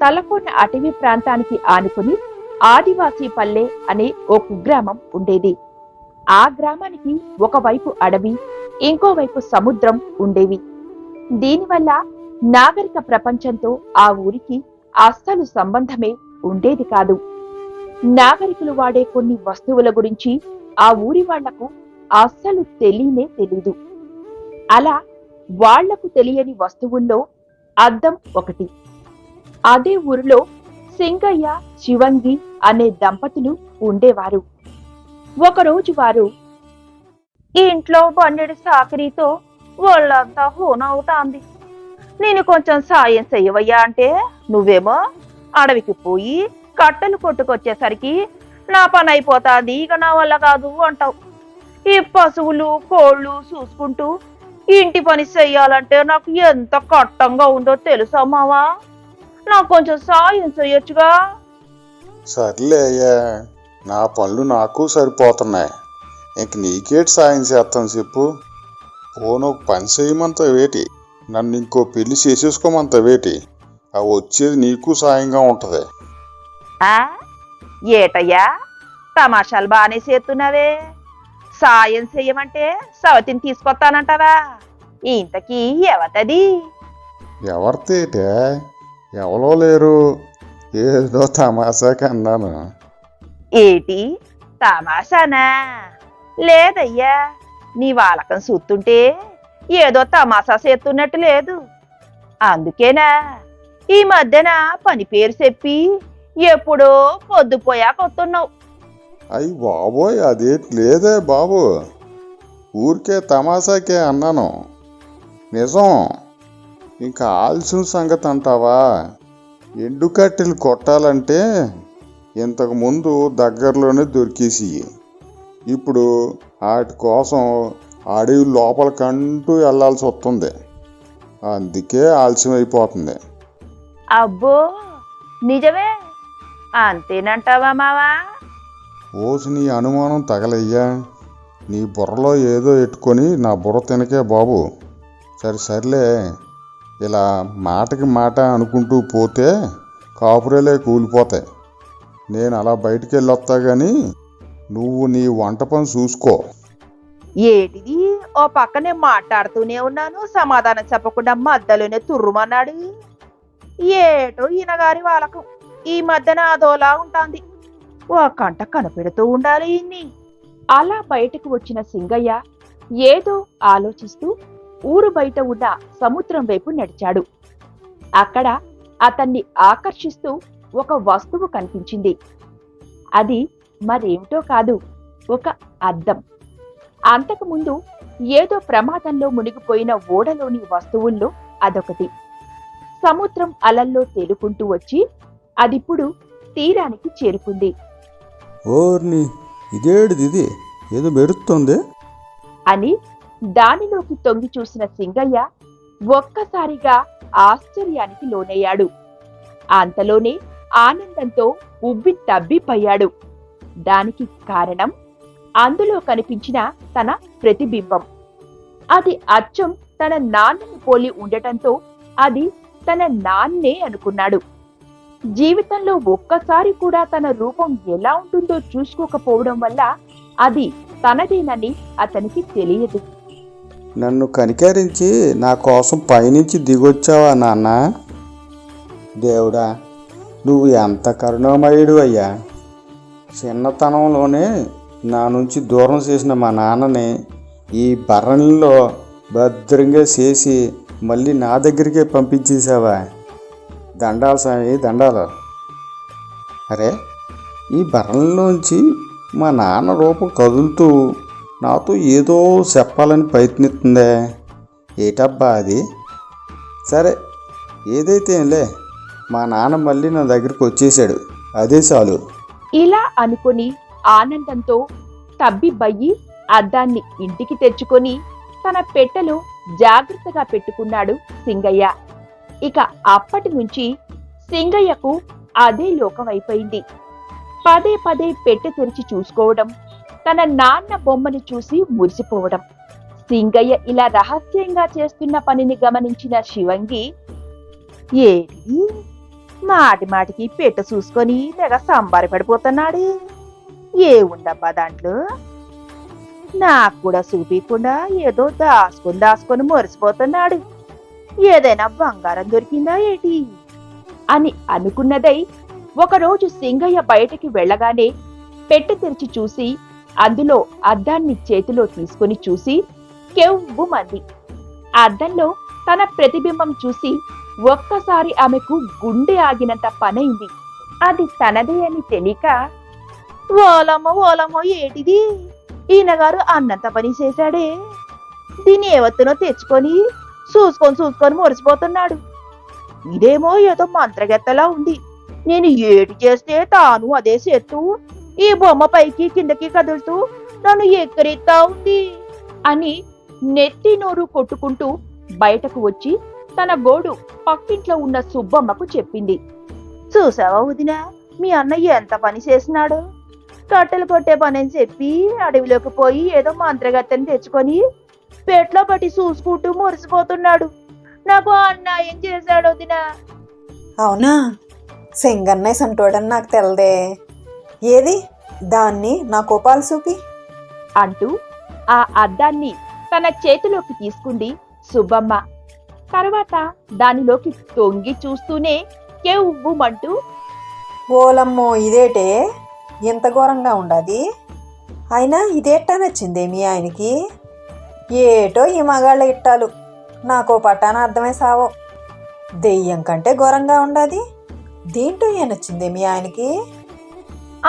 తలకొండ అటవీ ప్రాంతానికి ఆనుకుని ఆదివాసీ పల్లె అనే ఓ కుగ్రామం ఉండేది. ఆ గ్రామానికి ఒకవైపు అడవి, ఇంకోవైపు సముద్రం ఉండేవి. దీనివల్ల నాగరిక ప్రపంచంతో ఆ ఊరికి అస్సలు సంబంధమే ఉండేది కాదు. నాగరికులు వాడే కొన్ని వస్తువుల గురించి ఆ ఊరి వాళ్లకు అస్సలు తెలియనే తెలీదు. అలా వాళ్లకు తెలియని వస్తువుల్లో అద్దం ఒకటి. అదే ఊరిలో సింగయ్య, శివంగి అనే దంపతులు ఉండేవారు. ఒకరోజు వారు, "ఈ ఇంట్లో బండెడి సాకిరీతో వాళ్ళంతా హోనవుతాంది. నేను కొంచెం సాయం చెయ్యవయ్యా అంటే నువ్వేమో అడవికి పోయి కట్టెలు కొట్టుకొచ్చేసరికి నా పని అయిపోతాది, ఇక నా వల్ల కాదు అంటావు. ఈ పశువులు కోళ్ళు చూసుకుంటూ ఇంటి పని చెయ్యాలంటే నాకు ఎంత కట్టంగా ఉందో తెలుసా మావా? నాకు కొంచెం సాయం చెయ్యొచ్చుగా." సర్లే అయ్యా, నా పనులు నాకు సరిపోతున్నాయి, ఇంక నీకేటి సాయం చేస్తాను చెప్పు. పోను ఒక పని చేయమంతావేటి, నన్ను ఇంకో పెళ్లి చేసేసుకోమంతావేటి, అవి వచ్చేది నీకు సాయంగా ఉంటది. ఏటయ్యా తమాషాలు బాగానే చేస్తున్నావే. సాయం చెయ్యమంటే సవతిని తీసుకొస్తానంటావా? ఇంతకీ ఎవతది? ఎవరితేటే, ఎవరో లేరు, ఏదో తమాషాకి అన్నాను. ఏటి తమాషానా? లేదయ్యా, నీ వాలకం చూస్తుంటే ఏదో తమాషా చేస్తున్నట్టు లేదు. అందుకేనా ఈ మధ్యన పని పేరు చెప్పి ఎప్పుడో పొద్దుపోయాక వస్తున్నావు. అయ్యి బాబోయ్, అదేటి లేదే బాబు, ఊరికే తమాషాకే అన్నాను. నిజం. ఇంకా ఆలస్యం సంగతి అంటావా? ఎండు కట్టెలు కొట్టాలంటే ఇంతకు ముందు దగ్గరలోనే దొరికేసి, ఇప్పుడు వాటి కోసం అడవి లోపలికంటూ వెళ్లాల్సి వస్తుంది. అందుకే ఆలస్యం అయిపోతుంది. అబ్బో నిజమే అంతేనంటావా మావా? ఓసి నీ అనుమానం తగలయ్యా, నీ బుర్రలో ఏదో ఎట్టుకొని నా బుర్ర తినకే బాబు. సర్లే, ఇలా మాటకి మాట అనుకుంటూ పోతే కాపురేలే కూలిపోతాయి. నేను అలా బయటికి వెళ్ళొస్తా గాని నువ్వు నీ వంట పని చూసుకో. ఏటిది ఓ పక్కనే మాట్లాడుతూనే ఉన్నాను, సమాధానం చెప్పకుండా మధ్యలోనే తుర్రుమన్నాడు. ఏటో ఈయనగారి వాలకం ఈ మధ్యన అదోలా ఉంటాంది. ఓ కంట కనిపెడుతూ ఉండాలి ఇన్ని. అలా బయటకు వచ్చిన సింగయ్య ఏదో ఆలోచిస్తూ ఊరు బయట ఉన్న సముద్రం వైపు నడిచాడు. అక్కడ అతన్ని ఆకర్షిస్తూ ఒక వస్తువు కనిపించింది. అది మరేమిటో కాదు, ఒక అద్దం. అంతకుముందు ఏదో ప్రమాదంలో మునిగిపోయిన ఓడలోని వస్తువుల్లో అదొకటి. సముద్రం అలల్లో తేలుకుంటూ వచ్చి అదిప్పుడు తీరానికి చేరుకుంది. ఓర్ని, ఇదేడిది, ఏదో మెరుస్తుంది అని దానిలోకి తొంగి చూసిన సింగయ్య ఒక్కసారిగా ఆశ్చర్యానికి లోనయ్యాడు. అంతలోనే ఆనందంతో ఉబ్బి తబ్బిపోయాడు. దానికి కారణం అందులో కనిపించిన తన ప్రతిబింబం. అది అచ్చం తన నాన్నని పోలి ఉండటంతో అది తన నాన్నే అనుకున్నాడు. జీవితంలో ఒక్కసారి కూడా తన రూపం ఎలా ఉంటుందో చూసుకోకపోవడం వల్ల అది తనదేనని అతనికి తెలియదు. నన్ను కనికరించి నా కోసం పైనుంచి దిగొచ్చావా నాన్న? దేవుడా, నువ్వు ఎంత కరుణామయుడు అయ్యా. చిన్నతనంలోనే నా నుంచి దూరం చేసిన మా నాన్నని ఈ భరణిలో భద్రంగా చేసి మళ్ళీ నా దగ్గరికే పంపించేసావా? దండాలు స్వామి, దండాలు. అరే, ఈ భరణిలోంచి మా నాన్న రూపం కదులుతూ నాతో ఏదో చెప్పాలని ప్రయత్నిస్తుందే, ఏటబ్బా అది? సరే, ఏదైతేలే, మా నాన్న మళ్ళీ నా దగ్గరికి వచ్చేసాడు, అదే చాలు. ఇలా అనుకుని ఆనందంతో తబ్బిబ్బయ్యి అద్దాన్ని ఇంటికి తెచ్చుకొని తన పెట్టెలో జాగ్రత్తగా పెట్టుకున్నాడు సింగయ్య. ఇక అప్పటి నుంచి సింగయ్యకు అదే లోకమైపోయింది. పదే పదే పెట్టె తెరిచి చూసుకోవడం, తన నాన్న బొమ్మని చూసి మురిసిపోవడం. సింగయ్య ఇలా రహస్యంగా చేస్తున్న పనిని గమనించిన శివంగి, ఏది మాటి మాటికి పెట్ట చూసుకొని తెగ సంబారి పడిపోతున్నాడు. ఏ ఉందబ్బా దాంట్లో? నాకు కూడా చూపించకుండా ఏదో దాసుకొని దాసుకొని మురిసిపోతున్నాడు. ఏదైనా బంగారం దొరికిందా ఏటి అని అనుకున్నదై ఒకరోజు సింగయ్య బయటికి వెళ్ళగానే పెట్టె తెరిచి చూసి అందులో అద్దాన్ని చేతిలో తీసుకుని చూసి కెవ్వుమంది. అద్దంలో తన ప్రతిబింబం చూసి ఒక్కసారి ఆమెకు గుండె ఆగినంత పనైంది. అది తనదే అని తెలియక, ఓలమ్మో ఓలమ్మో ఏటిది, ఈయనగారు అన్నంత పని చేశాడే, దీన్ని ఏవత్తునో తెచ్చుకొని చూసుకొని మురిసిపోతున్నాడు. ఇదేమో ఏదో మంత్రగెత్తలా ఉంది. నేను ఏటి చేస్తే తాను అదే చేస్తూ ఈ బొమ్మ పైకి కిందకి కదులుతూ నన్ను ఎక్కరిస్తా ఉంది అని నెత్తి నోరు కొట్టుకుంటూ బయటకు వచ్చి తన గోడు పక్కింట్లో ఉన్న సుబ్బమ్మకు చెప్పింది. చూసావా వదినా, మీ అన్నయ్య ఎంత పని చేసినాడు. కట్టెలు కొట్టే పని అని చెప్పి అడవిలోకి పోయి ఏదో మంత్రగత్తెని తెచ్చుకొని పెట్లో పట్టి చూసుకుంటూ మురిసిపోతున్నాడు. నాకు అన్యాయం చేశాడు వదినా. అవునా? సింగన్నయ్య సంటోడని నాకు తెలదే. ఏది దాన్ని నా కోపాలు చూపి అంటూ ఆ అద్దాన్ని తన చేతిలోకి తీసుకుంది సుబ్బమ్మ. తర్వాత దానిలోకి తొంగి చూస్తూనే కెవ్వుమంటూ, ఓలమ్మో ఇదేటే ఎంత ఘోరంగా ఉండది. అయినా ఇదేట్టా నచ్చిందే మీ ఆయనకి? ఏటో ఈ మగాళ్ళ ఇట్టాలు నాకో పట్టాన అర్థమై సావో. దెయ్యం కంటే ఘోరంగా ఉండది. దీంట్లో ఏ నచ్చిందే మీ ఆయనకి?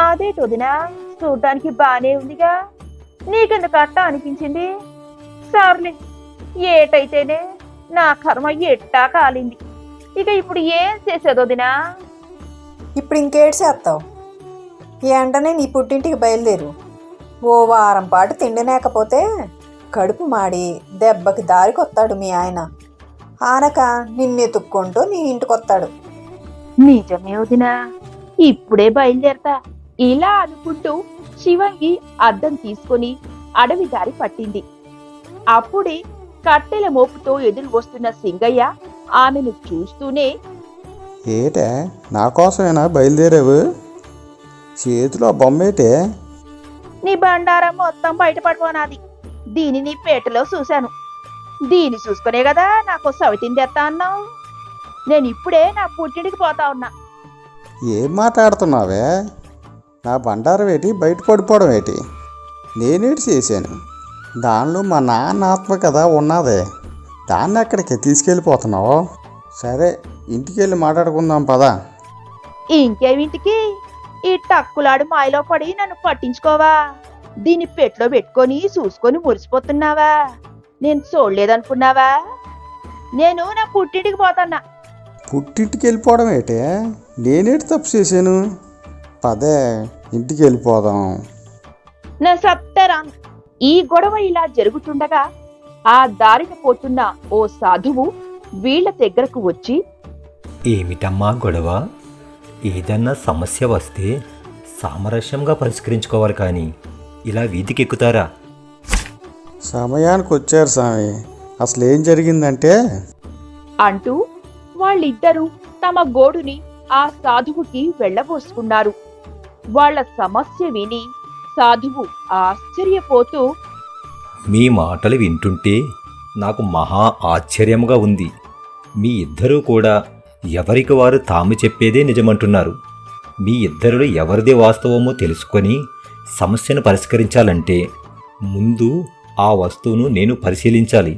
అదేటొదినా, చూడ్డానికి బానే ఉందిగా, నీకెందుకు అట్ట అనిపించింది? సర్లే, ఏటైతేనే నా కర్మ ఎట్టా కాలింది. ఇక ఇప్పుడు ఏం చేసేదొదినా? ఇప్పుడు ఇంకేటి చేస్తావు? వెంటనే నీ పుట్టింటికి బయలుదేరు. ఓ వారం పాటు తిండి లేకపోతే కడుపు మాడి దెబ్బకి దారికొస్తాడు మీ ఆయన. ఆనక నిన్నెతుక్కుంటూ నీ ఇంటికొస్తాడు. నిజమే వదినా, ఇప్పుడే బయలుదేరతా. ఇలా అనుకుంటూ శివంగి అద్దం తీసుకొని అడవి దారి పట్టింది. అప్పుడే కట్టెల మోపుతో ఎదురు వస్తున్న సింగయ్య ఆమెను చూస్తూనే, ఏటే నా కోసమేనా బయలుదేరావు? చేతిలో బొమ్మేటే? నీ బండారం మొత్తం బయటపడిపోనాది. దీనిని పేటలో చూశాను. దీన్ని చూసుకునే కదా నాకు సవితిని తెస్తా అన్నావు. నేను ఇప్పుడే నా పుట్టింటికి పోతా ఉన్నా. ఏం మాట్లాడుతున్నావే? నా బండారం ఏంటి, బయట పడిపోవడం ఏంటి? నేనేటి చేశాను? దానిలో మా నాన్న ఆత్మ కదా ఉన్నదే, దాన్ని ఎక్కడికి తీసుకెళ్ళిపోతున్నావు? సరే, ఇంటికి వెళ్ళి మాట్లాడుకుందాం పదా. ఇంకేమింటికి? ఈ టక్కులాడు మాయలో పడి నన్ను పట్టించుకోవా? దీన్ని పెట్లో పెట్టుకొని చూసుకొని మురిసిపోతున్నావా? నేను చూడలేదనుకున్నావా? నేను నా పుట్టింటికి పోతున్నా. పుట్టింటికి వెళ్ళిపోవడం ఏంటే? నేనేటి తప్పు చేశాను? పదే, ఇంటికి వెళ్ళిపోదాం. నా సత్తరాను. ఈ గొడవ ఇలా జరుగుతుండగా ఆ దారిన పోతున్న ఓ సాధువు వీళ్ల దగ్గరకు వచ్చి, ఏమిటమ్మా గొడవ? ఏదన్నా సమస్య వస్తే సామరస్యంగా పరిష్కరించుకోవాలి, కానీ ఇలా వీధికెక్కుతారా? సమయానికి వచ్చారు స్వామి. అసలు ఏం జరిగిందంటే, అంటూ వాళ్ళిద్దరూ తమ గోడుని ఆ సాధువుకి వెళ్ళబోసుకున్నారు. వాళ్ళ సమస్య విని సాధువు ఆశ్చర్యపోతూ, మీ మాటలు వింటుంటే నాకు మహా ఆశ్చర్యంగా ఉంది. మీ ఇద్దరూ కూడా ఎవరికి వారు తాము చెప్పేదే నిజమంటున్నారు. మీ ఇద్దరిలో ఎవరిదే వాస్తవమో తెలుసుకొని సమస్యను పరిష్కరించాలంటే ముందు ఆ వస్తువును నేను పరిశీలించాలి.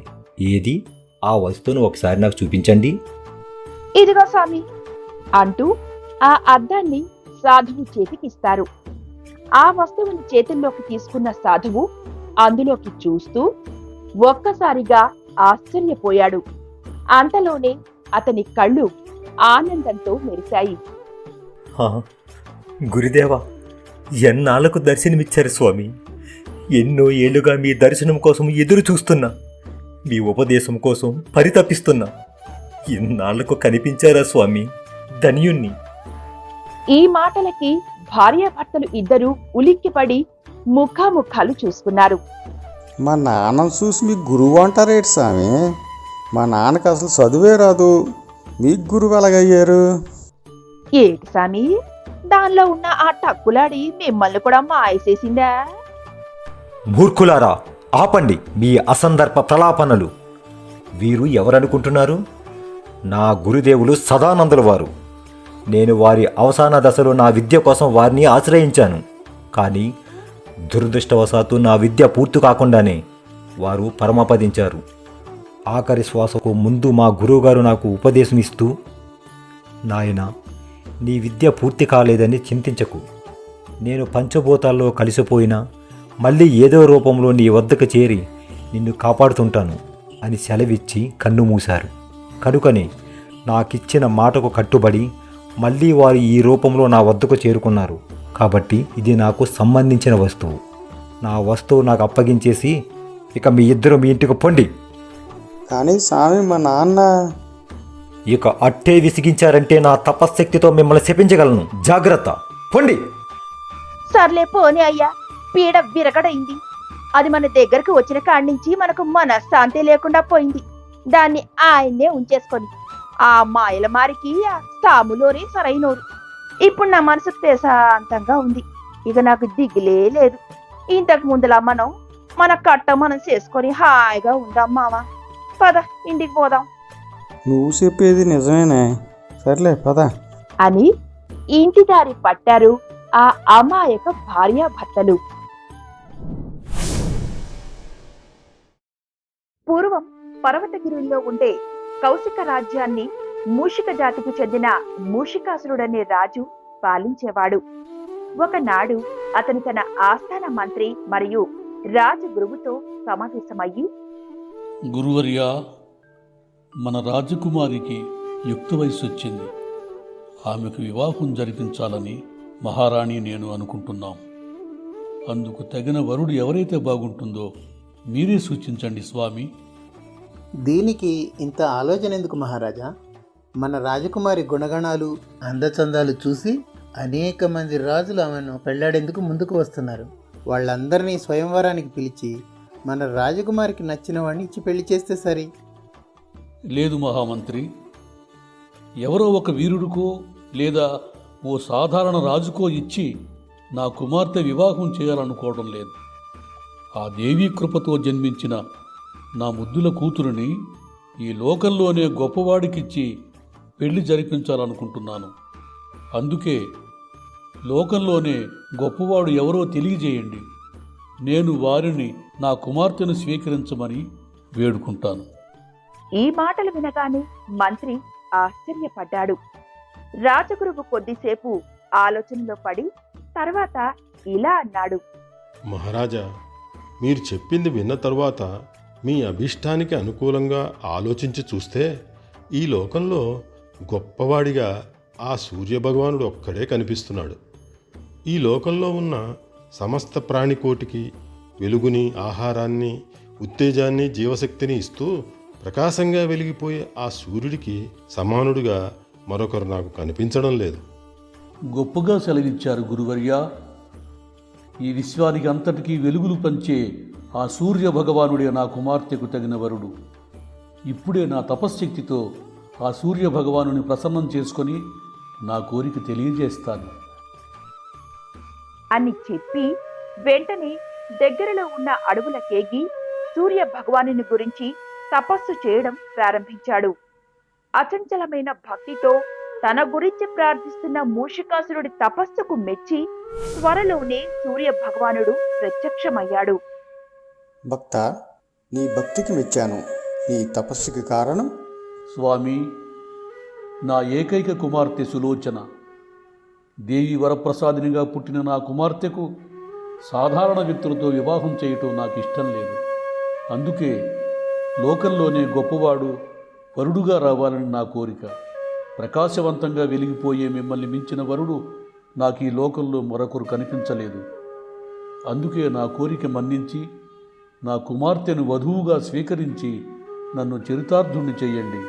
ఏది ఆ వస్తువును ఒకసారి నాకు చూపించండి. ఇదిగో స్వామి అంటూ ఆ అద్దాన్ని సాధువు చేతికిస్తారు. ఆ వస్తువుని చేతుల్లోకి తీసుకున్న సాధువు అందులోకి చూస్తూ ఒక్కసారిగా ఆశ్చర్యపోయాడు. అంతలోనే అతని కళ్ళు ఆనందంతో మెరిశాయి. గురుదేవా, ఎన్నాళ్లకు దర్శనమిచ్చారు స్వామి. ఎన్నో ఏళ్లుగా మీ దర్శనం కోసం ఎదురు చూస్తున్నా, మీ ఉపదేశం కోసం పరితపిస్తున్నా. ఇన్నాళ్లకు కనిపించారా స్వామి? ధన్యుణ్ణి. ఈ మాటలకి భార్యాభర్తలు ఇద్దరూ ఉలిక్కిపడి ముఖాముఖాలు చూసుకున్నారు. మా నాన్నను చూసి మీకు గురువు అంటారేటి స్వామి? మా నాన్నకు అసలు చదువే రాదు, మీకు గురువు ఎలాగయ్యారు? ఏటి సామి, దానిలో ఉన్న ఆ టక్కులాడి మిమ్మల్ని కూడా మాయసేసిందా? మూర్ఖులారా, ఆపండి మీ అసందర్భ ప్రలాపనలు. వీరు ఎవరనుకుంటున్నారు? నా గురుదేవులు సదానందుల వారు. నేను వారి అవసాన దశలో నా విద్య కోసం వారిని ఆశ్రయించాను. కానీ దురదృష్టవశాత్తు నా విద్య పూర్తి కాకుండానే వారు పరమపదించారు. ఆఖరి శ్వాసకు ముందు మా గురువుగారు నాకు ఉపదేశం ఇస్తూ, నాయనా, నీ విద్య పూర్తి కాలేదని చింతించకు. నేను పంచభూతాల్లో కలిసిపోయినా మళ్ళీ ఏదో రూపంలో నీ వద్దకు చేరి నిన్ను కాపాడుతుంటాను అని సెలవిచ్చి కన్ను మూశారు. కనుకనే నాకిచ్చిన మాటకు కట్టుబడి మళ్ళీ వారు ఈ రూపంలో నా వద్దకు చేరుకున్నారు. కాబట్టి ఇది నాకు సంబంధించిన వస్తువు. నా వస్తువు నాకు అప్పగించేసి ఇక మీ ఇద్దరు మీ ఇంటికి పొండి. కానీ స్వామి, మా నాన్న. ఇక అట్టే విసిగించారంటే నా తపశ్శక్తితో మిమ్మల్ని శపించగలను. జాగ్రత్త, పొండి. సర్లే పోనీ అయ్యా, పీడ విరగడైంది. అది మన దగ్గరకు వచ్చిన కాడి నుంచి మనకు మనశ్శాంతి లేకుండా పోయింది. దాన్ని ఆయన్నే ఉంచేసుకొని ఆ మాయల మారికి ఆ సాములోనే సరైనోరు. ఇప్పుడు నా మనసు ప్రశాంతంగా ఉంది. ఇక నాకు దిగులే లేదు. ఇంతకు ముందులా మన కట్ట మనం చేసుకొని హాయిగా ఉందాం మావా. పద, ఇంటికి పోదాం నువ్వు చెప్పేది నిజమేనే. సర్లే పద. అని ఇంటి దారి పట్టారు ఆ అమాయక భార్యాభర్తలు. పూర్వం పర్వతగిరుల్లో ఉండే కౌశిక రాజ్యాన్ని మూషిక జాతికి చెందిన మూషికాసురుడనే రాజు పాలించేవాడు. ఒకనాడు అతను తన ఆస్థాన మంత్రి మరియు రాజగురువుతో సమావేశమయ్యి, గురువర్యా, మన రాజకుమారికి యుక్త వయసు వచ్చింది. ఆమెకు వివాహం జరిపించాలని మహారాణి నేను అనుకుంటున్నాం. అందుకు తగిన వరుడు ఎవరైతే బాగుంటుందో మీరే సూచించండి స్వామి. దీనికి ఇంత ఆలోచన ఎందుకు మహారాజా? మన రాజకుమారి గుణగణాలు, అందచందాలు చూసి అనేక మంది రాజులు ఆమెను పెళ్లాడేందుకు ముందుకు వస్తున్నారు. వాళ్ళందరినీ స్వయంవరానికి పిలిచి మన రాజకుమారికి నచ్చిన వాడిని ఇచ్చి పెళ్లి చేస్తే సరి. లేదు మహామంత్రి, ఎవరో ఒక వీరుడికో లేదా ఓ సాధారణ రాజుకో ఇచ్చి నా కుమార్తె వివాహం చేయాలనుకోవడం లేదు. ఆ దేవీ కృపతో జన్మించిన నా ముద్దుల కూతురుని ఈ లోకంలోనే గొప్పవాడికిచ్చి పెళ్లి జరిపించాలనుకుంటున్నాను. అందుకే లోకంలోనే గొప్పవాడు ఎవరో తెలియజేయండి. నేను వారిని నా కుమార్తెను స్వీకరించమని వేడుకుంటాను. ఈ మాటలు వినగానే మంత్రి ఆశ్చర్యపడ్డాడు. రాజగురువు కొద్దిసేపు ఆలోచనలో పడి తర్వాత ఇలా అన్నాడు. మహారాజా, మీరు చెప్పింది విన్న తరువాత మీ అభిష్టానికి అనుకూలంగా ఆలోచించి చూస్తే ఈ లోకంలో గొప్పవాడిగా ఆ సూర్యభగవానుడు ఒక్కడే కనిపిస్తున్నాడు. ఈ లోకంలో ఉన్న సమస్త ప్రాణికోటికి వెలుగుని, ఆహారాన్ని, ఉత్తేజాన్ని, జీవశక్తిని ఇస్తూ ప్రకాశంగా వెలిగిపోయే ఆ సూర్యుడికి సమానుడిగా మరొకరు నాకు కనిపించడం లేదు. గొప్పగా సెలవిచ్చారు గురువర్యా. ఈ విశ్వానికి అంతటికీ వెలుగులు పంచే ఆ సూర్య భగవానుడే నా కుమార్తెకు తగిన వరుడు. ఇప్పుడే నా తపశ్శక్తితో ఆ సూర్య భగవానుని ప్రసన్నం చేసుకొని నా కోరిక తెలియజేస్తాను అని చెప్పి వెంటనే దగ్గరలో ఉన్న అడవులకేగి సూర్య భగవానుని గురించి తపస్సు చేయడం ప్రారంభించాడు. అచంచలమైన భక్తితో తన గురించి ప్రార్థిస్తున్న మూషికాసురుడి తపస్సుకు మెచ్చి త్వరలోనే సూర్య భగవానుడు ప్రత్యక్షమయ్యాడు. భక్త, నీ భక్తికి మెచ్చాను. నీ తపస్సుకి కారణం? స్వామి, నా ఏకైక కుమార్తె సులోచన. దేవి వరప్రసాదినిగా పుట్టిన నా కుమార్తెకు సాధారణ వ్యక్తులతో వివాహం చేయటం నాకు ఇష్టం లేదు. అందుకే లోకంలోనే గొప్పవాడు వరుడుగా రావాలని నా కోరిక. ప్రకాశవంతంగా వెలిగిపోయే మిమ్మల్ని మించిన వరుడు నాకు ఈ లోకంలో మరొకరు కనిపించలేదు. అందుకే నా కోరిక మన్నించి నా కుమార్తెను వధువుగా స్వీకరించి నన్ను చరితార్థుణ్ణి చెయ్యండి.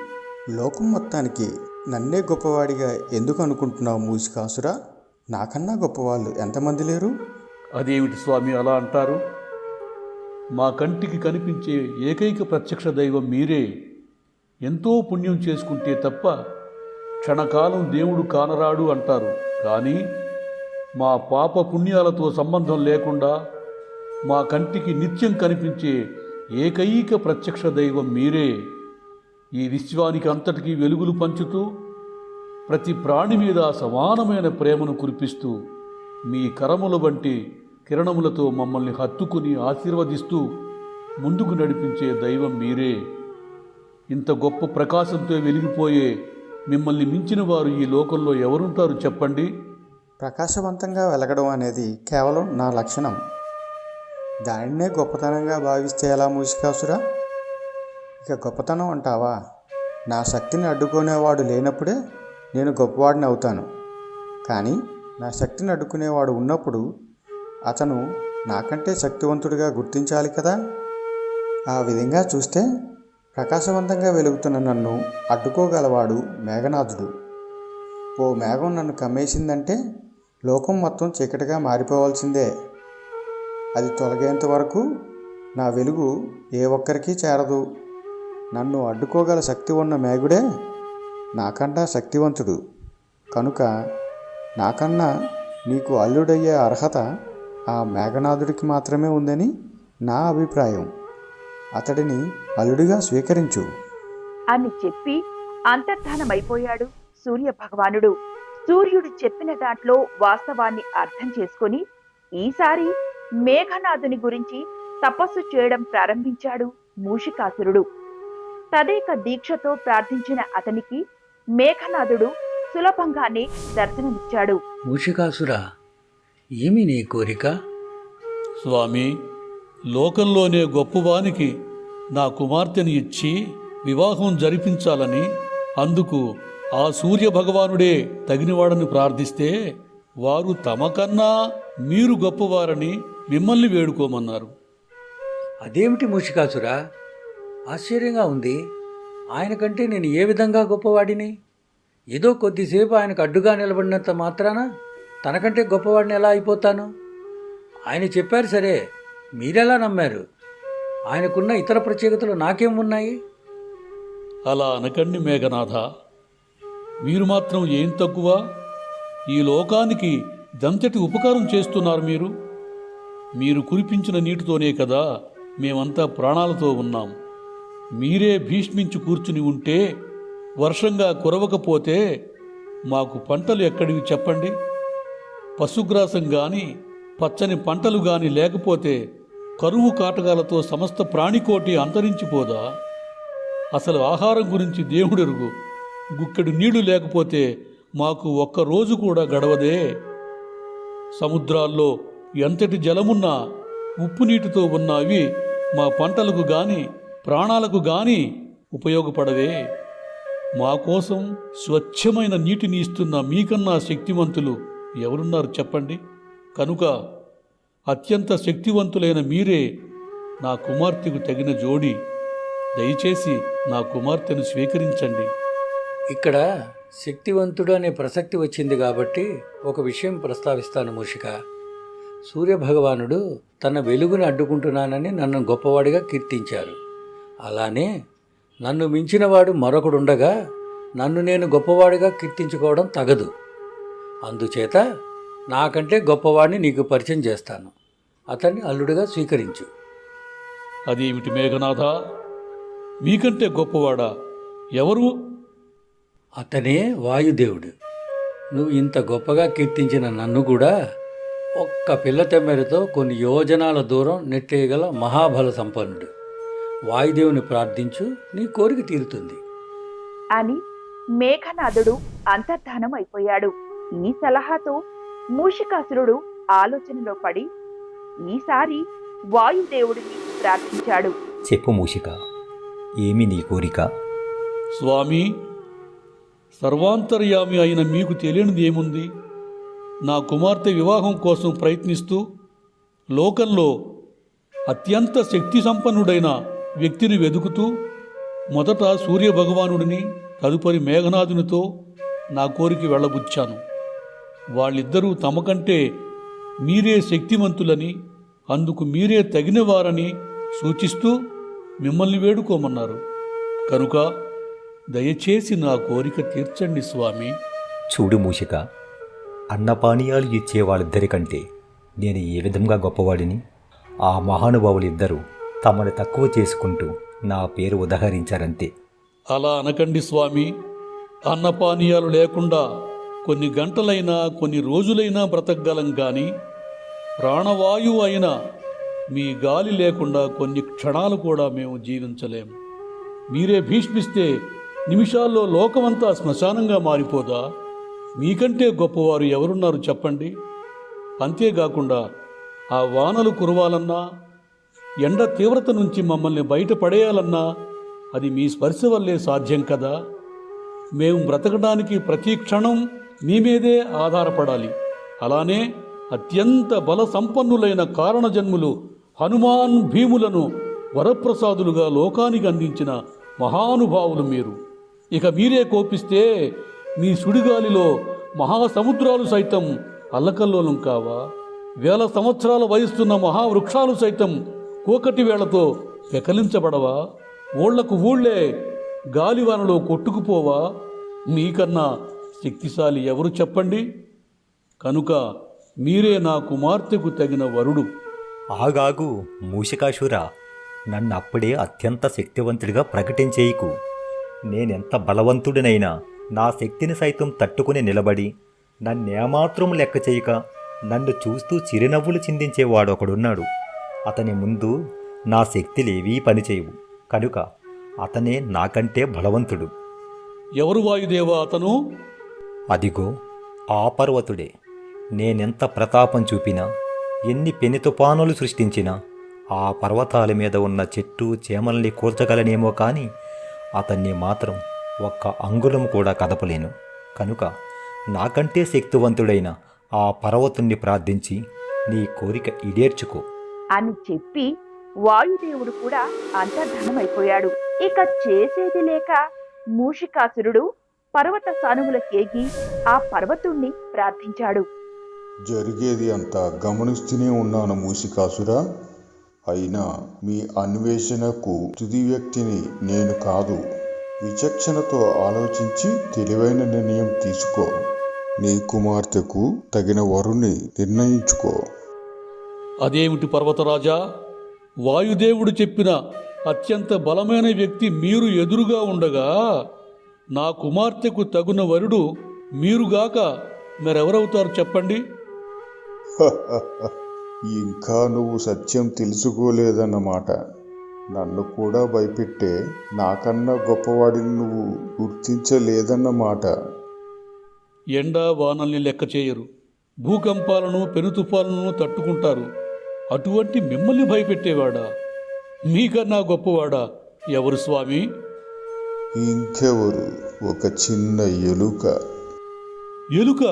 లోకం మొత్తానికి నన్నే గొప్పవాడిగా ఎందుకు అనుకుంటున్నావు మూషికాసురా? నాకన్నా గొప్పవాళ్ళు ఎంతమంది లేరు? అదేమిటి స్వామి అలా అంటారు? మా కంటికి కనిపించే ఏకైక ప్రత్యక్ష దైవం మీరే. ఎంతో పుణ్యం చేసుకుంటే తప్ప క్షణకాలం దేవుడు కానరాడు అంటారు, కానీ మా పాప పుణ్యాలతో సంబంధం లేకుండా మా కంటికి నిత్యం కనిపించే ఏకైక ప్రత్యక్ష దైవం మీరే. ఈ విశ్వానికి అంతటికీ వెలుగులు పంచుతూ ప్రతి ప్రాణి మీద సమానమైన ప్రేమను కురిపిస్తూ మీ కరముల వంటి కిరణములతో మమ్మల్ని హత్తుకుని ఆశీర్వదిస్తూ ముందుకు నడిపించే దైవం మీరే. ఇంత గొప్ప ప్రకాశంతో వెలిగిపోయే మిమ్మల్ని మించిన వారు ఈ లోకంలో ఎవరుంటారు చెప్పండి? ప్రకాశవంతంగా వెలగడం అనేది కేవలం నా లక్షణం. దానినే గొప్పతనంగా భావిస్తే ఎలా మూషికాసురా? ఇక గొప్పతనం అంటావా? నా శక్తిని అడ్డుకునేవాడు లేనప్పుడే నేను గొప్పవాడిని అవుతాను. కానీ నా శక్తిని అడ్డుకునేవాడు ఉన్నప్పుడు అతను నాకంటే శక్తివంతుడిగా గుర్తించాలి కదా. ఆ విధంగా చూస్తే ప్రకాశవంతంగా వెలుగుతున్న నన్ను అడ్డుకోగలవాడు మేఘనాథుడు. ఓ మేఘం నన్ను కమ్మేసిందంటే లోకం మొత్తం చీకటిగా మారిపోవాల్సిందే. అది తొలగేంత వరకు నా వెలుగు ఏ ఒక్కరికి చేరదు. నన్ను అడ్డుకోగల శక్తి ఉన్న మేఘుడే నాకన్నా శక్తివంతుడు. కనుక నాకన్నా నీకు అల్లుడయ్యే అర్హత ఆ మేఘనాథుడికి మాత్రమే ఉందని నా అభిప్రాయం. అతడిని అల్లుడిగా స్వీకరించు అని చెప్పి అంతర్ధానమైపోయాడు సూర్య భగవానుడు. సూర్యుడు చెప్పిన దాంట్లో వాస్తవాన్ని అర్థం చేసుకొని ఈసారి మేఘనాథుని గురించి తపస్సు చేయడం ప్రారంభించాడు మూషికాసురుడు. తదేక దీక్షతో ప్రార్థించిన అతనికి మేఘనాథుడు సులభంగానే దర్శనమిచ్చాడు. మూషికాసురా, ఏమి నీ కోరిక? స్వామి, లోకంలోనే గొప్పవానికి నా కుమార్తెని ఇచ్చి వివాహం జరిపించాలని, అందుకు ఆ సూర్య భగవానుడే తగినవాడని ప్రార్థిస్తే వారు తమకన్నా మీరు గొప్పవారని మిమ్మల్ని వేడుకోమన్నారు. అదేమిటి మూషికాసురా, ఆశ్చర్యంగా ఉంది. ఆయన కంటే నేను ఏ విధంగా గొప్పవాడిని? ఏదో కొద్దిసేపు ఆయనకు అడ్డుగా నిలబడినంత మాత్రాన తనకంటే గొప్పవాడిని ఎలా అయిపోతాను? ఆయన చెప్పారు సరే, మీరెలా నమ్మారు? ఆయనకున్న ఇతర ప్రత్యేకతలు నాకేం ఉన్నాయి? అలా అనకండి మేఘనాథ, మీరు మాత్రం ఏం తక్కువ? ఈ లోకానికి దంతటి ఉపకారం చేస్తున్నారు మీరు. మీరు కురిపించిన నీటితోనే కదా మేమంతా ప్రాణాలతో ఉన్నాం. మీరే భీష్మించి కూర్చుని ఉంటే, వర్షంగా కురవకపోతే మాకు పంటలు ఎక్కడివి చెప్పండి? పశుగ్రాసం గాని పచ్చని పంటలు గాని లేకపోతే కరువు కాటకాలతో సమస్త ప్రాణికోటి అంతరించిపోదా? అసలు ఆహారం గురించి దేవుడెరుగు. గుక్కెడు నీళ్లు లేకపోతే మాకు ఒక్క రోజు కూడా గడవదే. సముద్రాల్లో ఎంతటి జలమున్నా ఉప్పు నీటితో ఉన్న అవి మా పంటలకు గాని ప్రాణాలకు గాని ఉపయోగపడవే. మా కోసం స్వచ్ఛమైన నీటిని ఇస్తున్న మీకన్నా శక్తివంతులు ఎవరున్నారు చెప్పండి? కనుక అత్యంత శక్తివంతులైన మీరే నా కుమార్తెకు తగిన జోడి. దయచేసి నా కుమార్తెను స్వీకరించండి. ఇక్కడ శక్తివంతుడు అనే ప్రసక్తి వచ్చింది కాబట్టి ఒక విషయం ప్రస్తావిస్తాను మూషిక. సూర్యభగవానుడు తన వెలుగుని అడ్డుకుంటున్నానని నన్ను గొప్పవాడిగా కీర్తించారు. అలానే నన్ను మించినవాడు మరొకడుండగా నన్ను నేను గొప్పవాడిగా కీర్తించుకోవడం తగదు. అందుచేత నాకంటే గొప్పవాడిని నీకు పరిచయం చేస్తాను. అతన్ని అల్లుడిగా స్వీకరించు. అదేమిటి మేఘనాథ, మీకంటే గొప్పవాడా? ఎవరు? అతనే వాయుదేవుడు. నువ్వు ఇంత గొప్పగా కీర్తించిన నన్ను కూడా ఒక్క పిల్ల తెమ్మెరతో కొన్ని యోజనాల దూరం నెట్టేయగల మహాబల సంపన్నుడు. వాయుదేవుని ప్రార్థించు, నీ కోరిక తీరుతుంది అని మేఘనాథుడు అంతర్ధానం అయిపోయాడు. ఈ సలహాతో మూషికాసురుడు ఆలోచనలో పడి ఈసారి వాయుదేవుడిని ప్రార్థించాడు. చెప్పు మూషిక, ఏమి నీ కోరిక? స్వామి, సర్వాంతర్యామి అయిన మీకు తెలియనిది ఏముంది? నా కుమార్తె వివాహం కోసం ప్రయత్నిస్తూ లోకంలో అత్యంత శక్తి సంపన్నుడైన వ్యక్తిని వెదుకుతూ మొదట సూర్యభగవానుడిని తదుపరి మేఘనాథునితో నా కోరిక వెళ్ళబుచ్చాను. వాళ్ళిద్దరూ తమకంటే మీరే శక్తిమంతులని, అందుకు మీరే తగినవారని సూచిస్తూ మిమ్మల్ని వేడుకోమన్నారు. కనుక దయచేసి నా కోరిక తీర్చండి స్వామి. చూడు మూషిక, అన్నపానీయాలు ఇచ్చే వాళ్ళిద్దరికంటే నేను ఏ విధంగా గొప్పవాడిని? ఆ మహానుభావులిద్దరూ తమను తక్కువ చేసుకుంటూ నా పేరు ఉదహరించారంతే. అలా అనకండి స్వామి. అన్నపానీయాలు లేకుండా కొన్ని గంటలైనా కొన్ని రోజులైనా బ్రతకగలం కానీ ప్రాణవాయువు అయినా మీ గాలి లేకుండా కొన్ని క్షణాలు కూడా మేము జీవించలేము. మీరే భీష్మిస్తే నిమిషాల్లో లోకమంతా శ్మశానంగా మారిపోదా? మీకంటే గొప్పవారు ఎవరున్నారు చెప్పండి? అంతేకాకుండా ఆ వానలు కురవాలన్నా, ఎండ తీవ్రత నుంచి మమ్మల్ని బయటపడేయాలన్నా అది మీ స్పర్శ వల్లే సాధ్యం కదా. మేము బ్రతకడానికి ప్రతి క్షణం మీ మీదే ఆధారపడాలి. అలానే అత్యంత బల సంపన్నులైన కారణజన్ములు హనుమాన్ భీములను వరప్రసాదులుగా లోకానికి అందించిన మహానుభావులు మీరు. ఇక మీరే కోపిస్తే మీ సుడిగాలిలో మహాసముద్రాలు సైతం అల్లకల్లోలం కావా? వేల సంవత్సరాల వయస్తున్న మహావృక్షాలు సైతం కోకటి వేళతో పెకలించబడవా? ఊళ్లకు ఊళ్ళే గాలివానలో కొట్టుకుపోవా? మీకన్నా శక్తిశాలి ఎవరు చెప్పండి? కనుక మీరే నా కుమార్తెకు తగిన వరుడు. ఆగాగు మూషికాసురా, నన్ను అప్పుడే అత్యంత శక్తివంతుడిగా ప్రకటించేయకు. నేనెంత బలవంతుడినైనా నా శక్తిని సైతం తట్టుకుని నిలబడి నన్నేమాత్రం లెక్క చేయక నన్ను చూస్తూ చిరునవ్వులు చిందించేవాడు ఒకడున్నాడు. అతని ముందు నా శక్తిలేవీ పనిచేయవు. కనుక అతనే నాకంటే బలవంతుడు. ఎవరు వాయుదేవా అతను? అదిగో ఆ పర్వతుడే. నేనెంత ప్రతాపం చూపినా, ఎన్ని పెను తుఫానులు సృష్టించినా ఆ పర్వతాల మీద ఉన్న చెట్టు చేమల్ని కూల్చగలనేమో కానీ అతన్ని మాత్రం ఒక్క అంగుళం కూడా కదపలేను. కనుక నాకంటే శక్తివంతుడైన ఆ పర్వతుణ్ణి ప్రార్థించి నీ కోరిక ఈడేర్చుకో అని చెప్పి వాయుదేవుడు కూడా అంతర్ధానమైపోయాడు. ఇక చేసేది లేక మూషికాసురుడు పర్వత సానువులకేగి ఆ పర్వతుణ్ణి ప్రార్థించాడు. జరిగేది అంతా గమనిస్తూనే ఉన్నాను మూషికాసురా. అయినా మీ అన్వేషణకు తుది వ్యక్తిని నేను కాదు. విచక్షణతో ఆలోచించి తెలివైన నిర్ణయం తీసుకో. నీ కుమార్తెకు తగిన వరుణ్ణి నిర్ణయించుకో. అదేమిటి పర్వతరాజా? వాయుదేవుడు చెప్పిన అత్యంత బలమైన వ్యక్తి మీరు ఎదురుగా ఉండగా నా కుమార్తెకు తగున వరుడు మీరుగాక మరెవరవుతారు చెప్పండి? ఇంకా నువ్వు సత్యం తెలుసుకోలేదన్నమాట. నన్ను కూడా భయపెట్టే నాకన్నా గొప్పవాడిని నువ్వు గుర్తించలేదన్నమాట. ఎండా వానల్ని లెక్క చేయరు, భూకంపాలను పెను తుఫాలను తట్టుకుంటారు. అటువంటి మిమ్మల్ని భయపెట్టేవాడా? మీకన్నా గొప్పవాడా ఎవరు స్వామి? ఇంకెవరు? ఒక చిన్న ఎలుక. ఎలుక?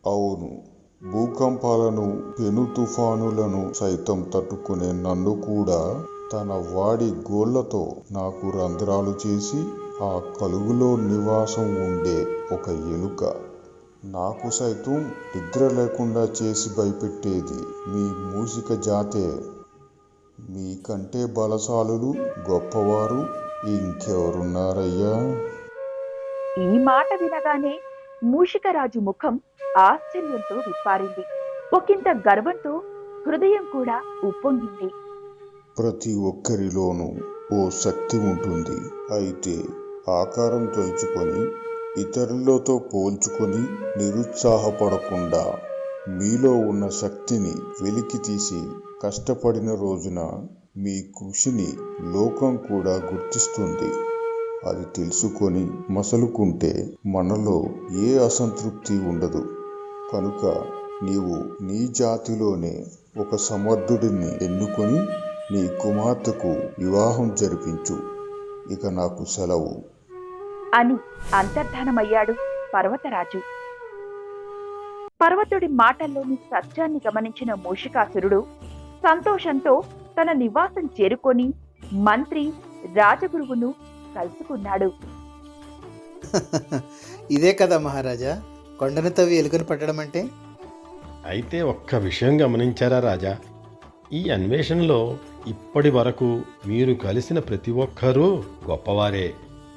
అవును, భూకంపాలను పెను తుఫానులను సైతం తట్టుకునే నన్ను కూడా తన వాడి గోళ్లతో నాకు రంధ్రాలు చేసి ఆ కలుగులో నివాసం ఉండే ఒక ఎలుక. నాకు సైతం నిద్ర లేకుండా చేసి భయపెట్టేది మీ మూషిక జాతే. మీకంటే బలశాలులు గొప్పవారు ఇంకెవరున్నారయ్యా? ఈ మాట వినగానే మూషికరాజు ముఖం ఆశ్చర్యంతో విప్పారింది. ఒకంత గర్వంతో హృదయం కూడా ఉప్పొంగింది. ప్రతి ఒక్కరిలోనూ ఓ శక్తి ఉంటుంది. అయితే ఆకారం తలుచుకొని ఇతరులతో పోల్చుకొని నిరుత్సాహపడకుండా మీలో ఉన్న శక్తిని వెలికి తీసి కష్టపడిన రోజున మీ కృషిని లోకం కూడా గుర్తిస్తుంది. అది తెలుసుకొని మసలుకుంటే మనలో ఏ అసంతృప్తి ఉండదు. కనుక నీవు నీ జాతిలోనే ఒక సమర్థుడిని ఎన్నుకొని నీ కుమార్తెకు వివాహం జరిపించు. ఇక నాకు సెలవు అని అంతర్ధానమయ్యాడు పర్వతరాజు. పర్వతుడి మాటల్లోని సత్యాన్ని గమనించిన మూషికాసురుడు సంతోషంతో తన నివాసం చేరుకొని మంత్రి రాజగురువును కలుసుకున్నాడు. ఇదే కదా మహారాజా కొండను తవ్వి ఎలుకను పట్టడం అంటే? అయితే ఒక్క విషయం గమనించారా రాజా? ఈ అన్వేషణలో ఇప్పటి వరకు మీరు కలిసిన ప్రతి ఒక్కరూ గొప్పవారే.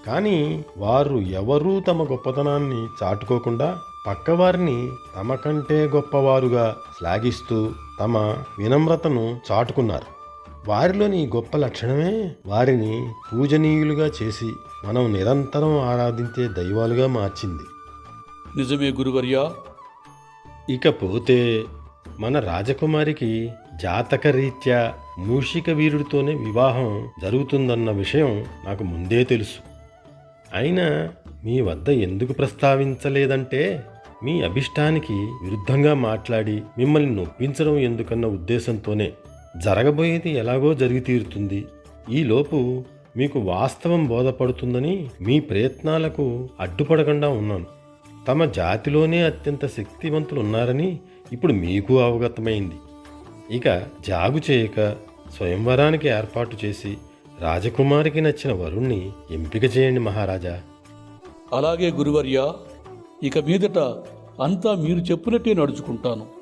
కానీ వారు ఎవరూ తమ గొప్పతనాన్ని చాటుకోకుండా పక్కవారిని తమ కంటే గొప్పవారుగా శ్లాఘిస్తూ తమ వినమ్రతను చాటుకున్నారు. వారిలోని గొప్ప లక్షణమే వారిని పూజనీయులుగా చేసి మనం నిరంతరం ఆరాధించే దైవాలుగా మార్చింది. నిజమే గురువర్యా. ఇకపోతే మన రాజకుమారికి జాతకరీత్యా మూషిక వీరుడితోనే వివాహం జరుగుతుందన్న విషయం నాకు ముందే తెలుసు. అయినా మీ వద్ద ఎందుకు ప్రస్తావించలేదంటే మీ అభిష్టానికి విరుద్ధంగా మాట్లాడి మిమ్మల్ని నొప్పించడం ఎందుకన్న ఉద్దేశంతోనే. జరగబోయేది ఎలాగో జరిగి తీరుతుంది. ఈలోపు మీకు వాస్తవం బోధపడుతుందని మీ ప్రయత్నాలకు అడ్డుపడకుండా ఉన్నాను. తమ జాతిలోనే అత్యంత శక్తివంతులు ఉన్నారని ఇప్పుడు మీకు అవగతమైంది. ఇక జాగు చేయక స్వయంవరానికి ఏర్పాటు చేసి రాజకుమారికి నచ్చిన వరుణ్ణి ఎంపిక చేయండి మహారాజా. అలాగే గురువర్యా. ఇక మీదట అంతా మీరు చెప్పినట్టే నడుచుకుంటాను.